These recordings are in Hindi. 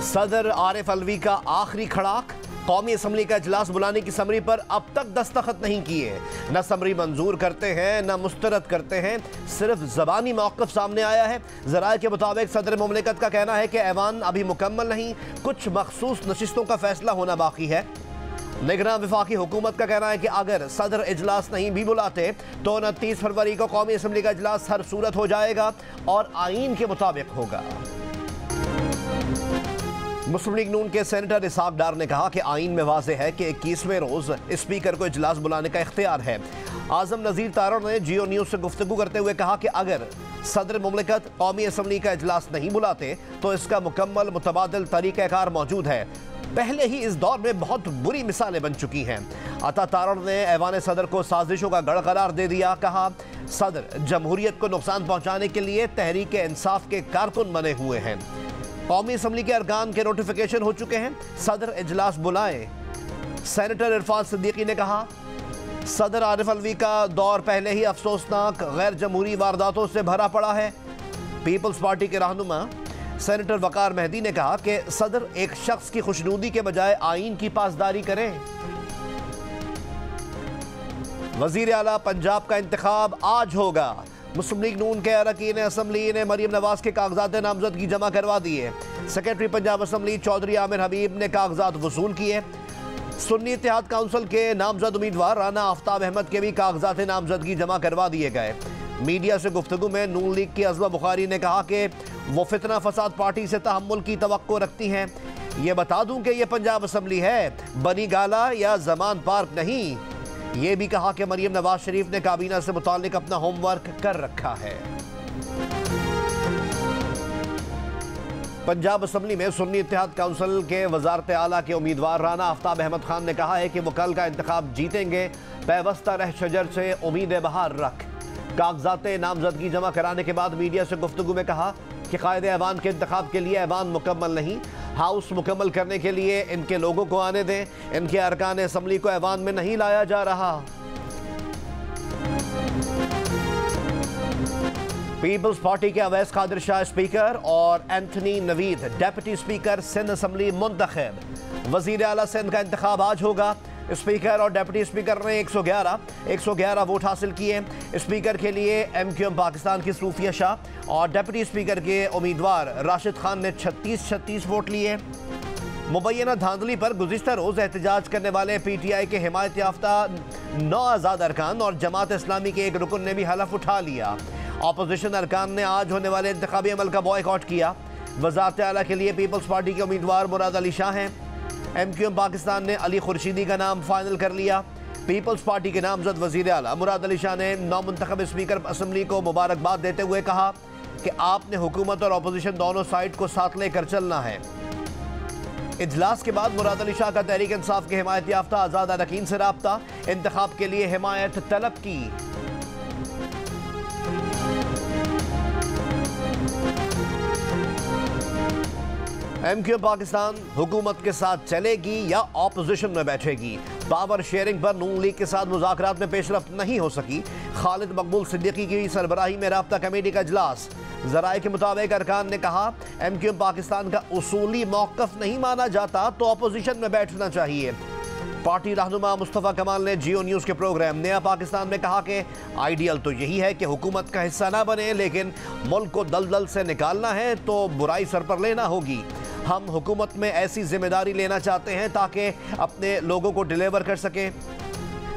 सदर आरिफ अलवी का आखिरी खड़ाक, कौमी असम्बली का इजलास बुलाने की समरी पर अब तक दस्तखत नहीं किए। न समरी मंजूर करते हैं न मुस्तरद करते हैं, सिर्फ ज़बानी मौक़िफ़ सामने आया है। ज़राए के मुताबिक सदर मुमलिकत का कहना है कि ऐवान अभी मुकम्मल नहीं, कुछ मखसूस नशिस्तों का फैसला होना बाकी है। निगरान वफाकी हुकूमत का कहना है कि अगर सदर इजलास नहीं भी बुलाते तो 29 फरवरी को कौमी असम्बली का इजलास हर सूरत हो जाएगा और आईन के मुताबिक होगा। मुस्लिम लीग नून के सेनेटर इसहाक डार ने कहा कि आईन में वाज़ेह है कि 21वें रोज़ स्पीकर को इजलास बुलाने का इख्तियार है। आज़म नज़ीर तारड़ ने जियो न्यूज़ से गुफ्तगू करते हुए कहा कि अगर सदर मुमलिकत कौमी असम्बली का इजलास नहीं बुलाते तो इसका मुकम्मल मुतबादिल तरीक़ाकार मौजूद है। पहले ही इस दौर में बहुत बुरी मिसालें बन चुकी हैं। अता तारड़ ने ऐवान सदर को साजिशों का गढ़ करार दे दिया। कहा, सदर जमहूरियत को नुकसान पहुँचाने के लिए तहरीक इंसाफ के कारकुन बने हुए हैं। कौमी असम्बली के अरकान के नोटिफिकेशन हो चुके हैं, सदर इजलास बुलाएं। सेनेटर इरफान सिद्दीकी ने कहा, सदर आरिफ अलवी का दौर पहले ही अफसोसनाक गैर जमहूरी वारदातों से भरा पड़ा है। पीपल्स पार्टी के रहनुमा सेनेटर वकार मेहदी ने कहा कि सदर एक शख्स की खुशनुदी के बजाय आईन की पासदारी करें। वजीर आला पंजाब का इंतखाब आज होगा। मुस्लिम लीग नून के अरकान असम्बली ने मरीम नवाज के कागजात नामजदगी जमा करवा दिए। सेक्रेटरी पंजाब असम्बली चौधरी आमिर हबीब ने कागजात वसूल किए। सुन्नी इत्तेहाद काउंसिल के नामजद उम्मीदवार राना आफ्ताब अहमद के भी कागजात नामजदगी जमा करवा दिए गए। मीडिया से गुफ्तगू में नून लीग की अज़मा बुखारी ने कहा कि वो फितना फसाद पार्टी से तहम्मुल की तवक्को रखती हैं। ये बता दूं कि ये पंजाब असम्बली है, बनी गाला या जमान पार्क नहीं। ये भी कहा कि मरीम नवाज शरीफ ने काबीना से मुताल्लिक अपना होमवर्क कर रखा है। पंजाब असम्बली में सुन्नी इत्तेहाद काउंसिल के वजारत आला के उम्मीदवार राना आफ्ताब अहमद खान ने कहा है कि वो कल का इंतखाब जीतेंगे। पैवस्ता रह शजर से उम्मीद बहार रख। कागजात नामजदगी जमा कराने के बाद मीडिया से गुफ्तगू में कहा कि कायदे ऐवान के इंतखाब के लिए ऐवान मुकम्मल नहीं, हाउस मुकम्मल करने के लिए इनके लोगों को आने दें। इनके अरकान असम्बली को ऐवान में नहीं लाया जा रहा। पीपल्स पार्टी के अवैस कादिर शाह स्पीकर और Anthony Naveed deputy speaker Sindh assembly मुंतखब। वजीर आला सिंध का इंतखाब आज होगा। स्पीकर और डेप्यूटी स्पीकर ने 111 वोट हासिल किए। स्पीकर के लिए MQM पाकिस्तान की सूफिया शाह और डेप्यूटी स्पीकर के उम्मीदवार राशिद खान ने 36 वोट लिए। मुबैना धांधली पर गुज़िश्ता रोज़ एहतजाज करने वाले PTI के हिमायत याफ्ता 9 आज़ाद अरकान और जमात इस्लामी के एक रुकन ने भी हलफ उठा लिया। अपोजिशन अरकान ने आज होने वाले इंतखाबी अमल का बॉयकॉट किया। वज़ारत आला के लिए पीपल्स पार्टी के उम्मीदवार मुराद अली शाह हैं। MQM पाकिस्तान ने अली खुर्शीदी का नाम फाइनल कर लिया। पीपल्स पार्टी के नामजद वज़ीर आला मुराद अली शाह ने नौमुंतखब स्पीकर असम्बली को मुबारकबाद देते हुए कहा कि आपने हुकूमत और अपोजिशन दोनों साइड को साथ लेकर चलना है। इजलास के बाद मुराद अली शाह का तहरीक इंसाफ के हिमायत याफ्ता आज़ाद अरकान से राब्ता, इंतखाब के लिए हिमायत तलब की। MQM पाकिस्तान हुकूमत के साथ चलेगी या ऑपोजिशन में बैठेगी। पावर शेयरिंग पर नून लीग के साथ मुज़ाकरात में पेशरफ्त नहीं हो सकी। खालिद मकबूल सिद्दीकी की सरबराही में राब्ता कमेटी का इजलास। ज़राए के मुताबिक अरकान ने कहा, MQM पाकिस्तान का उसूली मौक़िफ़ नहीं माना जाता तो ऑपोजिशन में बैठना चाहिए। पार्टी रहनुमा मुस्तफ़ा कमाल ने जियो न्यूज़ के प्रोग्राम नया पाकिस्तान में कहा कि आइडियल तो यही है कि हुकूमत का हिस्सा ना बने, लेकिन मुल्क को दलदल से निकालना है तो बुराई सर पर लेना होगी। हम हुकूमत में ऐसी जिम्मेदारी लेना चाहते हैं ताकि अपने लोगों को डिलीवर कर सके।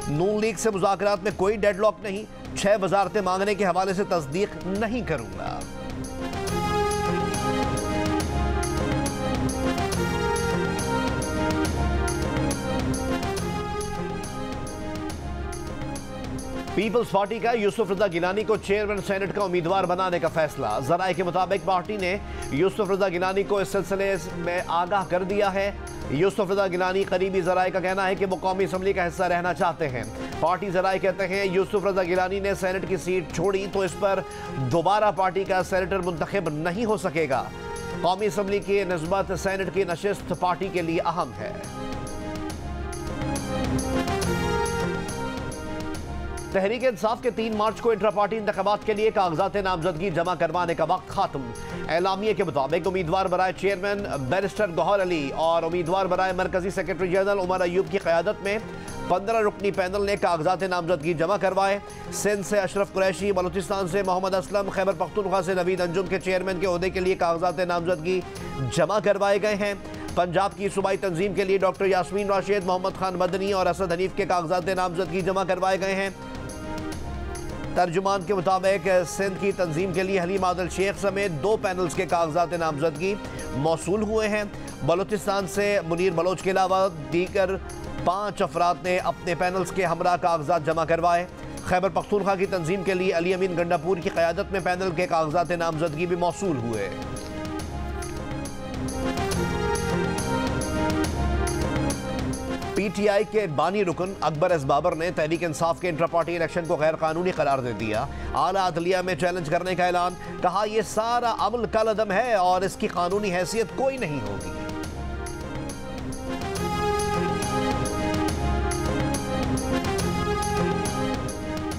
नून लीग से मुज़ाकरात में कोई डेडलॉक नहीं। 6 वज़ारतें मांगने के हवाले से तस्दीक नहीं करूँगा। पीपल्स पार्टी का यूसुफ रजा गिलानी को चेयरमैन सेनेट का उम्मीदवार बनाने का फैसला। ज़राए के मुताबिक पार्टी ने यूसुफ रजा गिलानी को इस सिलसिले में आगाह कर दिया है। यूसुफ रजा गिलानी करीबी ज़राए का कहना है कि वो कौमी असम्बली का हिस्सा रहना चाहते हैं। पार्टी ज़राए कहते हैं यूसुफ रजा गिलानी ने सेनेट की सीट छोड़ी तो इस पर दोबारा पार्टी का सेनेटर मुंतखब नहीं हो सकेगा। कौमी असम्बली की नस्बत सेनेट की नशिस्त पार्टी के लिए अहम है। तहरीक इंसाफ के 3 मार्च को इंट्रा पार्टी इंतखाबात के लिए कागजात नामजदगी जमा करवाने का वक्त खत्म। एलामिये के मुताबिक उम्मीदवार बराए चेयरमैन बैरिस्टर गौहर अली और उम्मीदवार बराए मरकजी सेक्रेटरी जनरल उमर अयूब की क़यादत में 15 रुकनी पैनल ने कागजात नामजदगी जमा करवाए। सिंध से अशरफ कुरैशी, बलूचिस्तान से मोहम्मद असलम, खैबर पख्तूनख्वा से नवीद अंजुम के चेयरमैन के ओहदे के लिए कागजात नामजदगी जमा करवाए गए हैं। पंजाब की सूबाई तंजीम के लिए डॉक्टर यास्मीन राशिद, मोहम्मद खान मदनी और असद हनीफ के कागजात नामजदगी जमा करवाए गए हैं। तर्जुमान के मुताबिक सिंध की तंजीम के लिए हलीम आदिल शेख समेत 2 पैनल्स के कागजात नामजदगी मौसूल हुए हैं। बलूचिस्तान से मुनीर बलोच के अलावा दीगर 5 अफराद ने अपने पैनल्स के हमरा कागजात जमा करवाए। खैबर पख्तूनख्वा की तंजीम के लिए अली अमीन गंडापुर की क़यादत में पैनल के कागजात नामजदगी भी मौसूल हुए। पीटीआई के बानी रुकन अकबर एस बाबर ने तहरीक इंसाफ के इंट्रा पार्टी इलेक्शन को गैर कानूनी करार दे दिया। आला अदलिया में चैलेंज करने का ऐलान, कहा यह सारा अमल कलअदम है और इसकी कानूनी हैसियत कोई नहीं होगी।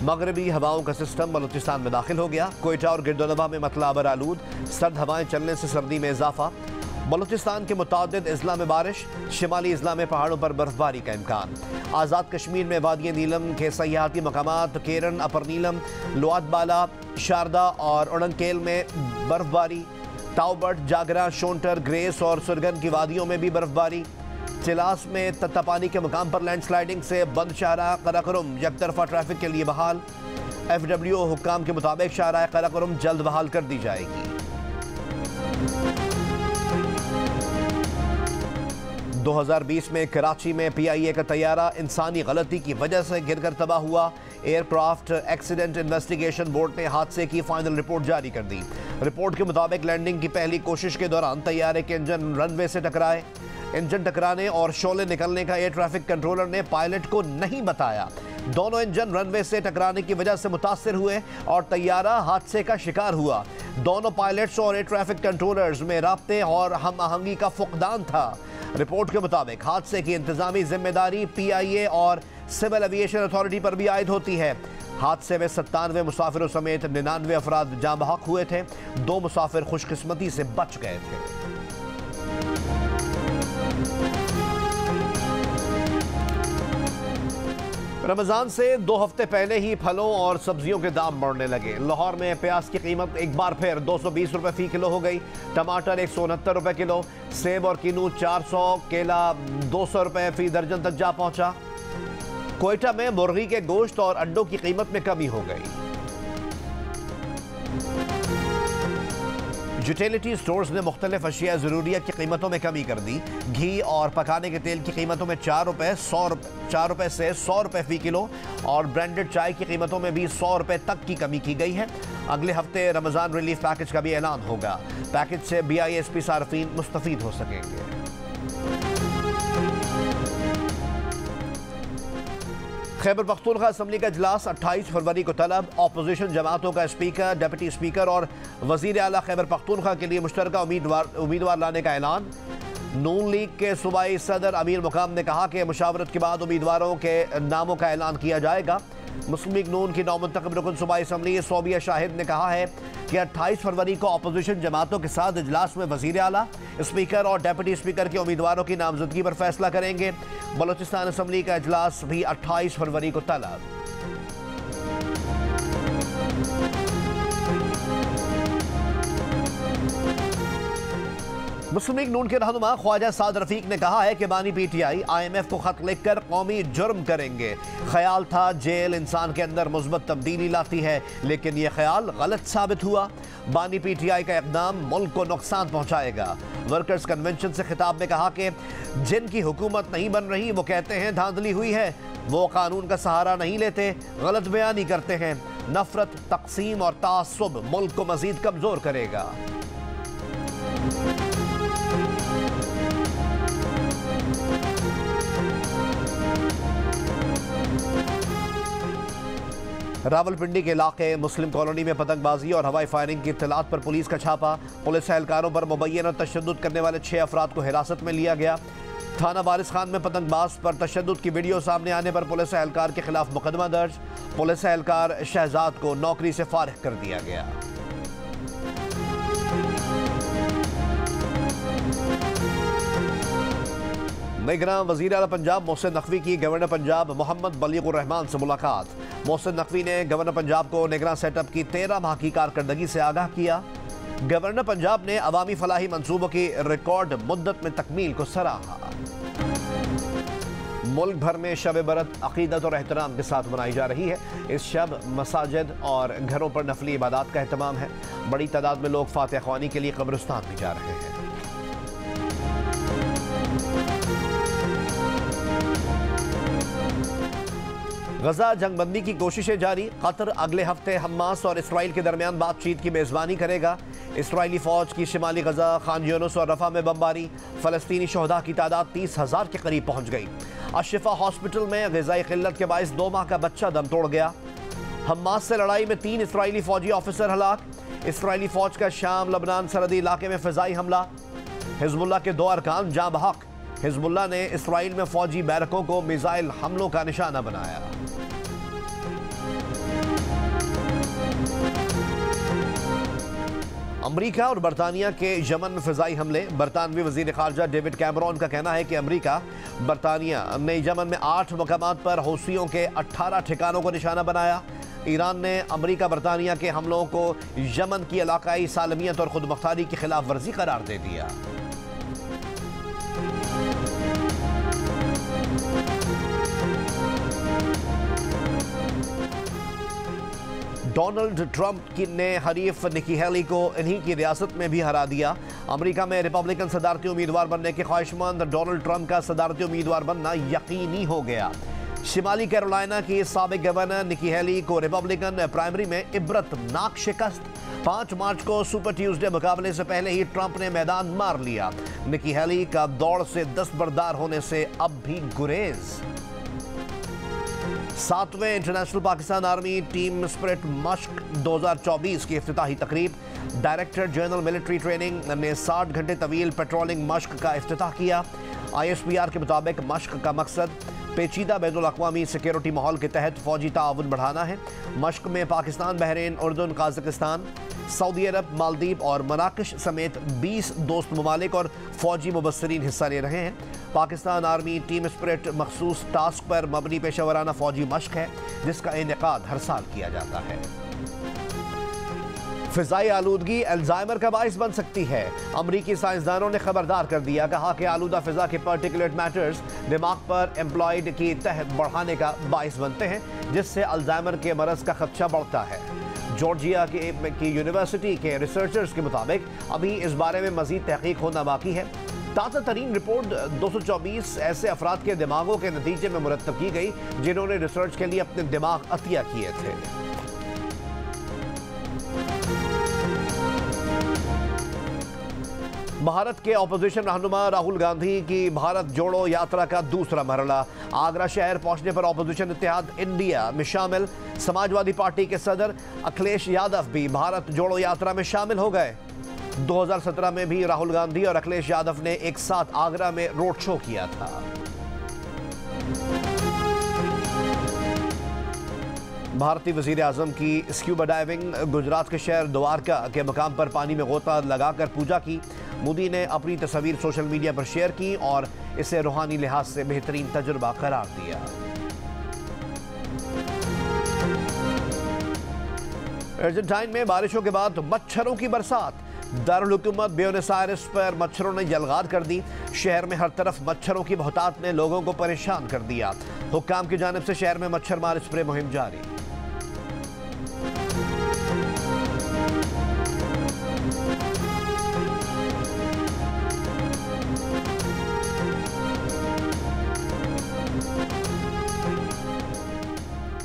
मगरबी हवाओं का सिस्टम बलूचिस्तान में दाखिल हो गया। कोयटा और गिरदोनवा में मतला अबर आलूद, सर्द हवाएं चलने से सर्दी में इजाफा। बलूचिस्तान के मुतादिद अजला में बारिश, शिमाली अजला में पहाड़ों पर बर्फबारी का इम्कान। आज़ाद कश्मीर में वादी नीलम के सयाहती मकामात केरन, अपर नीलम, लोआतबाला, शारदा और उड़नकेल में बर्फबारी। ताउबट, जागरा, शोंटर, ग्रेस और सुरगन की वादियों में भी बर्फबारी। चिलास में तत्तापानी के मुकाम पर लैंडस्लाइडिंग से बंद शाहराह कराकोरम यकतरफा ट्रैफिक के लिए बहाल। FWO हुक्काम के मुताबिक शाहराह कराकोरम जल्द बहाल कर दी जाएगी। 2020 में कराची में PIA का तैयारा इंसानी गलती की वजह से गिरकर तबाह हुआ। एयरक्राफ्ट एक्सीडेंट इन्वेस्टिगेशन बोर्ड ने हादसे की फाइनल रिपोर्ट जारी कर दी। रिपोर्ट के मुताबिक लैंडिंग की पहली कोशिश के दौरान तैयारे के इंजन रनवे से टकराए। इंजन टकराने और शोले निकलने का एयर ट्रैफिक कंट्रोलर ने पायलट को नहीं बताया। दोनों इंजन रनवे से टकराने की वजह से मुतासिर हुए और तैयारा हादसे का शिकार हुआ। दोनों पायलट्स और एयर ट्रैफिक कंट्रोलर्स में राब्ते और हम आहंगी का फुकदान था। रिपोर्ट के मुताबिक हादसे की इंतजामी जिम्मेदारी PIA और सिविल एविएशन अथॉरिटी पर भी आयद होती है। हादसे में 97 मुसाफिरों समेत 99 अफराद जाँ बहक हुए थे। 2 मुसाफिर खुशकिस्मती से बच गए थे। रमजान से 2 हफ्ते पहले ही फलों और सब्जियों के दाम बढ़ने लगे। लाहौर में प्याज की कीमत एक बार फिर 220 रुपए फी किलो हो गई। टमाटर 169 रुपए किलो, सेब और किनू 400, केला 200 रुपए फी दर्जन तक जा पहुंचा। कोयटा में मुर्गी के गोश्त और अंडों की कीमत में कमी हो गई। यूटिलिटी स्टोर्स ने मुख्तलिफ अशिया ज़रूरिया की कीमतों में कमी कर दी। घी और पकाने के तेल की कीमतों में 4 रुपए से 100 रुपए फी किलो और ब्रांडेड चाय की कीमतों में भी 100 रुपए तक की कमी की गई है। अगले हफ्ते रमज़ान रिलीफ पैकेज का भी ऐलान होगा। पैकेज से BISP सार्फिन मुस्तफीद हो सकेंगे। खैबर पख्तूनख्वा असम्बली का इजलास 28 फरवरी को तलब। अपोजिशन जमातों का स्पीकर, डिप्टी स्पीकर और वजीर आला खैबर पख्तूनख्वा के लिए मुश्तरका उम्मीदवार लाने का ऐलान। नून लीग के सूबाई सदर अमीर मुकाम ने कहा कि मुशावरत के बाद उम्मीदवारों के नामों का ऐलान किया जाएगा। मुस्लिम लीग नून की नौमुंतखब रुकन सूबाई असम्बली सोबिया शाहिद ने कहा है कि 28 फरवरी को अपोजिशन जमातों के साथ इजलास में वजीर आला, स्पीकर और डिप्टी स्पीकर के उम्मीदवारों की नामजदगी पर फैसला करेंगे। बलूचिस्तान असम्बली का इजलास भी 28 फरवरी को तलब। मुस्लिम लीग नून के रहनुमा ख्वाजा साद रफीक ने कहा है कि बानी PTI IMF को खत लिखकर कौमी जुर्म करेंगे। ख्याल था जेल इंसान के अंदर मुस्बत तब्दीली लाती है, लेकिन यह ख्याल गलत साबित हुआ। बानी PTI का इक़दाम मुल्क को नुकसान पहुंचाएगा। वर्कर्स कन्वेंशन से खिताब में कहा कि जिनकी हुकूमत नहीं बन रही वो कहते हैं धांधली हुई है, वो कानून का सहारा नहीं लेते, गलत बयानी करते हैं। नफरत, तकसीम और तासुब मुल्क को मजीद कमजोर करेगा। रावलपिंडी के इलाके मुस्लिम कॉलोनी में पतंगबाजी और हवाई फायरिंग की इत्तलात पर पुलिस का छापा। पुलिस एहलकारों पर मुबैना तशद्दुद करने वाले 6 अफराद को हिरासत में लिया गया। थाना वारिस खान में पतंगबाज पर तशद्दुद की वीडियो सामने आने पर पुलिस एहलकार के खिलाफ मुकदमा दर्ज। पुलिस एहलकार शहजाद को नौकरी से फारिग कर दिया गया। निगरान वज़ीर आला पंजाब मोहसिन नकवी की गवर्नर पंजाब मोहम्मद बलीगुर रहमान से मुलाकात। मोहसिन नकवी ने गवर्नर पंजाब को निगरान सेटअप की 13 माह की कारकर्दगी से आगाह किया। गवर्नर पंजाब ने अवामी फलाही मंसूबों की रिकॉर्ड मुद्दत में तकमील को सराहा। मुल्क भर में शब बरत अकीदत और एहतराम के साथ मनाई जा रही है। इस शब मसाजिद और घरों पर नफली इबादत का एहतमाम है। बड़ी तादाद में लोग फातिहा ख्वानी के लिए कब्रिस्तान भी जा रहे हैं। गजा जंगबंदी की कोशिशें जारी। कतर अगले हफ्ते हमास और इसराइल के दरमियान बातचीत की मेजबानी करेगा। इसराइली फौज की शिमाली गजा, खान यूनुस और रफा में बमबारी। फलस्तीनी शहदा की तादाद 30,000 के करीब पहुंच गई। अशिफा हॉस्पिटल में ग़िज़ाई क़िल्लत के बायस 2 माह का बच्चा दम तोड़ गया। हमास से लड़ाई में 3 इसराइली फौजी ऑफिसर हलाक। इसराइली फौज का शाम लबनान सरहदी इलाके में फ़िज़ाई हमला। हिज़्बुल्लाह के 2 अरकान जाँ बहक। हिज़्बुल्लाह ने इसराइल में फौजी बैरकों को मिसाइल हमलों का निशाना बनाया। अमरीका और बरतानिया के यमन में फ़िज़ाई हमले। बरतानवी वज़ीर ख़ारजा डेविड कैमरॉन का कहना है कि अमरीका बरतानिया ने यमन में 8 मकामात पर हौसियों के 18 ठिकानों को निशाना बनाया। ईरान ने अमरीका बरतानिया के हमलों को यमन की इलाकाई सालमियत और खुदमुख्तारी की खिलाफ वर्जी करार दे दिया। डोनाल्ड ट्रंप ने हरीफ निकी हेली को इन्हीं की रियासत में भी हरा दिया। अमेरिका में रिपब्लिकन सदारती उम्मीदवार बनने के ख्वाहिशमंद डोनाल्ड ट्रंप का सदारती उम्मीदवार बनना यकीनी हो गया। शिमाली कैरोलिना की साबिक गवर्नर निकी हेली को रिपब्लिकन प्राइमरी में इबरतनाक शिकस्त। 5 मार्च को सुपर ट्यूसडे मुकाबले से पहले ही ट्रंप ने मैदान मार लिया। निकी हेली का दौड़ से दस्तबरदार होने से अब भी गुरेज। 7वें international Pakistan army team spirit मश्क 2024 की इफ्तिताही तकरीब। डायरेक्टर जनरल मिलिट्री ट्रेनिंग ने 60 घंटे तवील पेट्रोलिंग मश्क का इफ्तिताह किया। ISPR के मुताबिक मश्क का मकसद पेचीदा बैनुल अक़वामी सिक्योरिटी माहौल के तहत फौजी ताउन बढ़ाना है। मश्क में पाकिस्तान, बहरीन, उर्दन, काज़किस्तान, सऊदी अरब, मालदीव और मराकश समेत 20 दोस्त ममालिक और फौजी मुबस्सरीन हिस्सा ले रहे हैं। पाकिस्तान आर्मी टीम स्पिरिट मखसूस टास्क पर मबनी पेशेवराना फौजी मश्क है जिसका इनेकाद हर साल किया जाता है। फ़िज़ाई आलूदगी अल्जाइमर का बाइस बन सकती है। अमरीकी साइंसदानों ने खबरदार कर दिया। कहा कि आलूदा फ़िज़ा के पार्टिकुलेट मैटर्स दिमाग पर एम्प्लॉयड की तह बढ़ाने का बाइस बनते हैं जिससे अल्जाइमर के मरज़ का खदशा बढ़ता है। जॉर्जिया की यूनिवर्सिटी के रिसर्चर्स के मुताबिक अभी इस बारे में मज़ीद तहकीक होना बाकी है। ताज़ा तरीन रिपोर्ट 224 ऐसे अफराद के दिमागों के नतीजे में मुरतब की गई जिन्होंने रिसर्च के लिए अपने दिमाग अतिया किए थे। भारत के अपोजिशन रहनुमा राहुल गांधी की भारत जोड़ो यात्रा का दूसरा मरहला। आगरा शहर पहुंचने पर अपोजिशन इत्तेहाद इंडिया में शामिल समाजवादी पार्टी के सदर अखिलेश यादव भी भारत जोड़ो यात्रा में शामिल हो गए। 2017 में भी राहुल गांधी और अखिलेश यादव ने एक साथ आगरा में रोड शो किया था। भारतीय वजीर आजम की स्क्यूबा डाइविंग। गुजरात के शहर द्वारका के मकाम पर पानी में गोता लगाकर पूजा की। मोदी ने अपनी तस्वीर सोशल मीडिया पर शेयर की और इसे रूहानी लिहाज से बेहतरीन तजुर्बा करार दिया। अर्जेंटाइन में बारिशों के बाद मच्छरों की बरसात। दारुल हुकूमत ब्यूनस आयर्स पर मच्छरों ने जलगार कर दी। शहर में हर तरफ मच्छरों की बहुतात ने लोगों को परेशान कर दिया। हुक्काम की जानिब से शहर में मच्छर मार स्प्रे मुहिम जारी।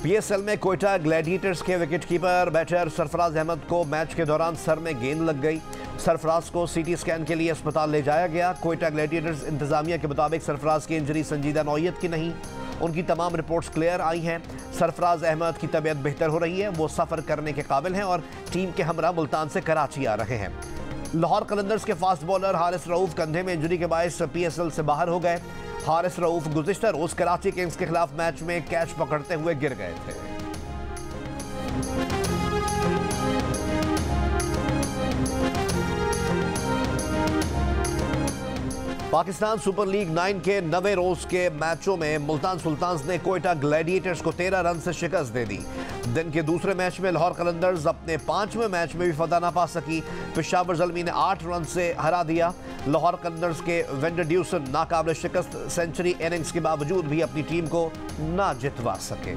PSL में कोयटा ग्लैडिएटर्स के विकेटकीपर बैटर सरफराज अहमद को मैच के दौरान सर में गेंद लग गई। सरफराज को CT स्कैन के लिए अस्पताल ले जाया गया। कोयटा ग्लैडिएटर्स इंतजामिया के मुताबिक सरफराज की इंजरी संजीदा नौयत की नहीं, उनकी तमाम रिपोर्ट्स क्लियर आई हैं। सरफराज अहमद की तबीयत बेहतर हो रही है, वो सफ़र करने के काबिल हैं और टीम के हमरा मुल्तान से कराची आ रहे हैं। लाहौर कलंदर्स के फास्ट बॉलर हारिस रऊफ कंधे में इंजरी के बायस PSL से बाहर हो गए। हारिस रऊफ गुज़िश्ता रोज कराची किंग्स के खिलाफ मैच में कैच पकड़ते हुए गिर गए थे। पाकिस्तान सुपर लीग 9 के 9वें रोज के मैचों में मुल्तान सुल्तान्स ने कोयटा ग्लैडिएटर्स को 13 रन से शिकस्त दे दी। दिन के दूसरे मैच में लाहौर कलंदर्स अपने 5वें मैच में भी फतह ना पा सकी। पेशावर ज़ल्मी ने 8 रन से हरा दिया। लाहौर कलंदर्स के वेंडर ड्यूसन नाकाबिल शिकस्त सेंचुरी इनिंग्स के बावजूद भी अपनी टीम को ना जितवा सके।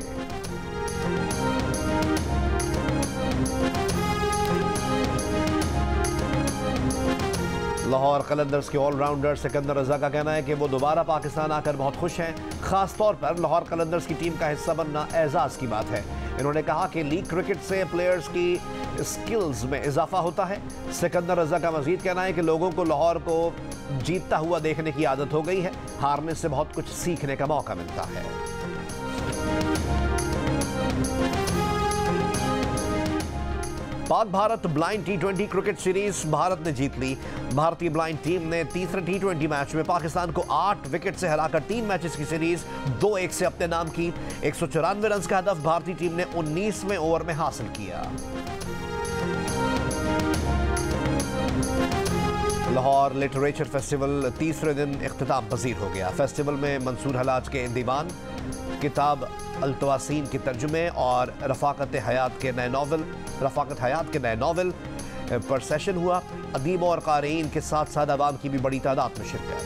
लाहौर कलंदर्स के ऑलराउंडर सिकंदर रजा का कहना है कि वो दोबारा पाकिस्तान आकर बहुत खुश हैं। खास तौर पर लाहौर कलंदर्स की टीम का हिस्सा बनना एजाज की बात है। इन्होंने कहा कि लीग क्रिकेट से प्लेयर्स की स्किल्स में इजाफा होता है। सिकंदर रजा का मजीद कहना है कि लोगों को लाहौर को जीतता हुआ देखने की आदत हो गई है। हारने से बहुत कुछ सीखने का मौका मिलता है। Pak Bharat blind T20 cricket series Bharat ने जीत ली। भारतीय ब्लाइंड टीम ने तीसरे T20 मैच में पाकिस्तान को 8 विकेट से हराकर 3 मैचेस की सीरीज 2-1 से अपने नाम की। 194 रन का हदफ भारतीय टीम ने 19वें ओवर में हासिल किया। लाहौर लिटरेचर फेस्टिवल तीसरे दिन इख्तिताम पजीर हो गया। फेस्टिवल में मंसूर हलाज के दीवान, किताब अल-तवासीन के तर्जुमे और रफ़ाकत हयात के नए नावल पर सेशन हुआ। अदीब और क़ारीन के साथ साथ अवाम की भी बड़ी तादाद में शिरकत।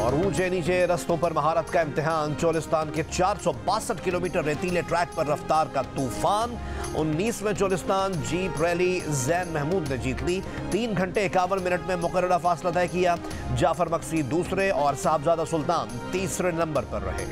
और ऊंचे नीचे रस्तों पर महारत का इम्तिहान। चोलिस्तान के 462 किलोमीटर रेतीले ट्रैक पर रफ्तार का तूफान। 19वें चोलिस्तान जीप रैली जैन महमूद ने जीत ली। 3 घंटे 51 मिनट में मुकर्ररा फासला तय किया। जाफर मक्सी दूसरे और साहबजादा सुल्तान तीसरे नंबर पर रहे।